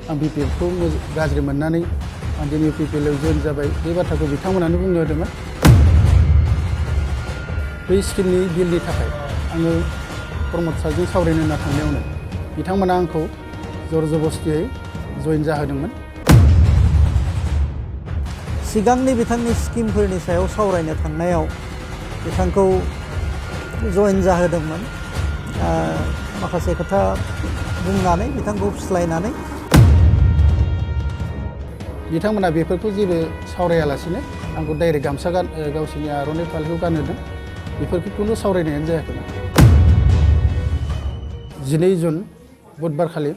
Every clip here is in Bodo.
आं BPF खौ गाज्रि मोननानै आं दिनै UPPL आव जइन जाबाय बे बाथ्राखौ बिथांमोनानो बुंनो होदोंमोन। बै स्किमनि बिलनि थाखाय आङो प्रमद सारजों सावरायनो होनना थांनायावनो बिथांमोना आंखौ जर जबस्तियै जइन जाहोदोंमोन। सिगांनि बिथांनि स्किमफोरनि सायाव सावरायनो थांनायाव बिथांखौ जइन जाहोदोंमोन। माखासे खोथा बुंनानै बिथांखौ फुस्लायनानै बिथांमोना बेफोरखौ जेबो सावरायालासिनो आंखौ डाइरेक्ट गामसा गावसोरनि आर'नाइ फालिखौ गानहोदों। बेफोरखौ खुनु सावरायनायानो जायाखैमोन। 12 जुन बुधबार खालि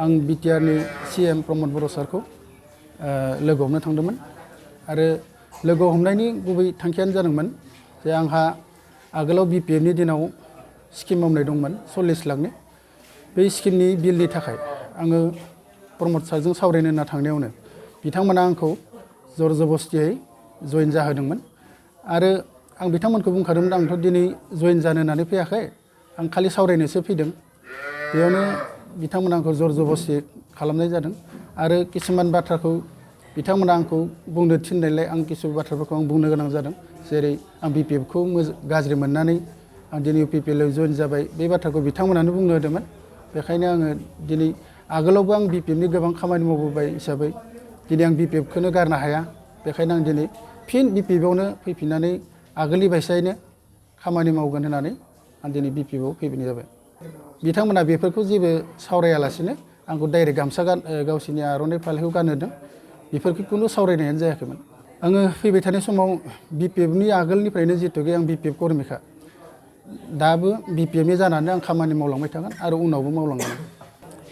आं बिटिआरनि CM प्रमद बर' सारखौ लोगो हमनो थांदोंमोन आरो लोगो हमनायनि गुबै थांखियानो जादोंमोन जे आंहा आगोलाव BPFनि दिनाव स्किम मावनाय दंमोन 40 लाखनि। बै स्किमनि बिलनि थाखाय आङो प्रमद सारजों सावरायनो होनना थांनायावनो बिथांमोना आंखौ जर जबस्तियै जइन जाहोदोंमोन आरो आं बिथांमोनखौ बुंखादोंमोन आंथ' दिनै जइन जानो होननानै फैयाखै, आं खालि सावरायनोसो फैदों। बेयावनो बिथांमोना आंखौ जर जबस्ति खालामनाय जादों आरो किसुमान बाथ्राखौ बिथांमोना आंखौ बुंनो थिननायलाय आं किसु बाथ्राफोरखौ आं बुंनो गोनां जादों। जेरै आं BPF खौ गाज्रि मोननानै आं दिनै UPPL आव जइन जाबाय बे बाथ्राखौ बिथांमोनानो बुंनो होदोंमोन। बेखायनो आङो दिनै आगोलावबो आं BPFनि गोबां खामानि मावबोबाय हिसाबै दिनै आं BPF खौनो गारनो हाया। बेखायनो आं दिनै फिन BPF आवनो फैफिननानै आगोलनि बायसायैनो खामानि मावगोन होननानै आं दिनै BPF आव फैफिननाय जाबाय। बिथांमोना बेफोरखौ जेबो सावरायालासिनो आंखौ डाइरेक्ट गामसा गावसोरनि आर'नाइ फालिखौ गानहोदों। बेफोरखौ खुनु सावरायनायानो जायाखैमोन। आङो फैबाय थानाय समाव BPFनि आगोलनिफ्रायनो जिहेतुके आं BPF कर्मिखा, दाबो BPFनि जानानै आं खामानि मावलांबाय थागोन आरो उनावबो मावलांगोन।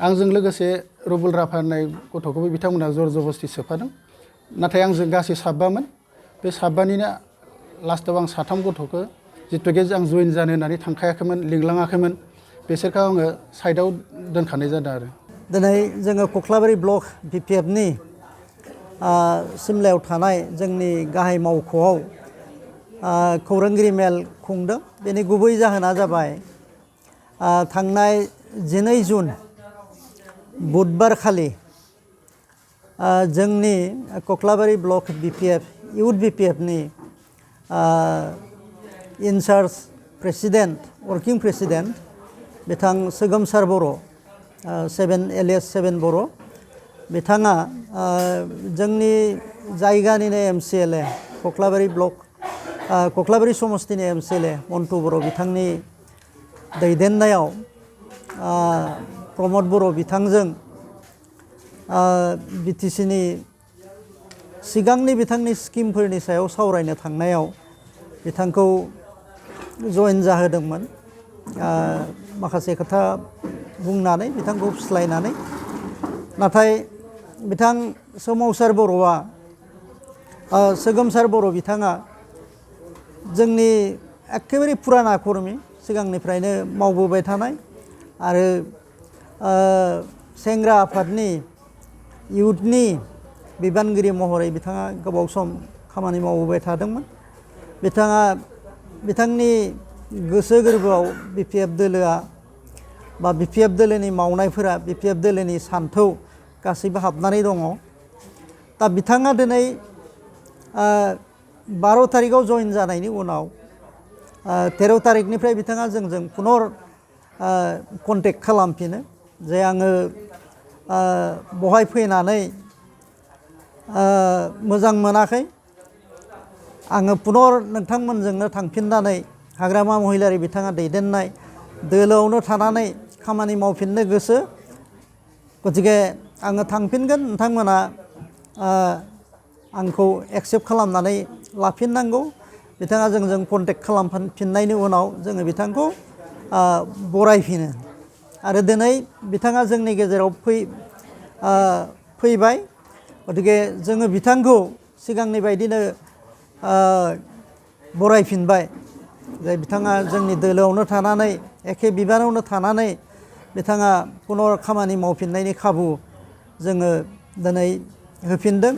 आंजों लोगोसे रुबुल राफा होननाय गथ'खौबो बिथांमोना जर जबस्ति सोफादों। नाथाय आंजों गासै 7 बे 7निनो लास्टआव आं 3 गथ'खौ जिहेतुके आं जइन जानो होननानै थांखायाखैमोन, लिंलाङाखैमोन, बिसोरखौ आङो साइडआव दोनखानाय जादों आरो। दिनै जोङो कख्लाबारि ब्लक BPFनि सिमलायाव थानाय जोंनि गाहाय मावख'आव खौरांगिरि मेल खुंदों। बेनि गुबै जाहोना जाबाय थांनाय 12 जुन बुधबार खालि जोंनि कख्लाबारि ब्लक BPF इउथ BPFनि इनचार्ज प्रेसिडेन्ट वर्किं प्रेसिडेन्ट बिथां सोगोमसार बर' 7 बर' बिथाङा जोंनि जायगानिनो MCLA कख्लाबारि ब्लक कख्लाबारि समस्तिनि MCLA मन्टु बर' बिथांनि दैदेननायाव प्रमद बर' बिथांजों BTCनि सिगांनि बिथांनि स्किमफोरनि सायाव सावरायनो थांनायाव बिथांखौ जइन जाहोदोंमोन। माखासे खोथा बुंनानै बिथांखौ फुस्लायनानै, नाथाय बिथां सोमावसार बर'आ सोगोमसार बर' बिथाङा जोंनि एखेबारे फुराना कर्मि, सिगांनिफ्रायनो मावबोबाय थानाय आरो सेंग्रा आफादनि इउथनि बिबानगिरि महरै बिथाङा गोबाव सम खामानि मावबोबाय थादोंमोन। बिथांनि गोसो गोरबोआव BPF दोलोआ बा BPF दोलोनि मावनायफोरा BPF दोलोनि सान्थौ गासैबो हाबनानै दङ। दा बिथाङा दिनै 12 तारिखआव जइन जानायनि उनाव 13 तारिखनिफ्राय बिथाङा जोंजों पुनर कन्टेक्ट खालामफिनो जे आङो बहाय फैनानै मोजां मोनाखै, आङो पुनर नोंथांमोनजोंनो थांफिननानै हाग्रामा महिलारि बिथाङा दैदेननाय दोलोआवनो थानानै खामानि मावफिननो गोसो, गतिके आङो थांफिनगोन, नोंथांमोना आंखौ एक्सेप्ट खालामनानै लाफिननांगौ। बिथाङा जोंजों कन्टेक्ट खालामफिननायनि उनाव जोङो बिथांखौ बरायफिनो आरो दिनै बिथाङा जोंनि गेजेराव फैबाय। गतिके जोङो बिथांखौ सिगांनि बायदिनो बरायफिनबाय जे बिथाङा जोंनि दोलोआवनो थानानै एखे बिबानावनो थानानै बिथाङा पुनर खामानि मावफिननायनि खाबु जोङो दिनै होफिनदों।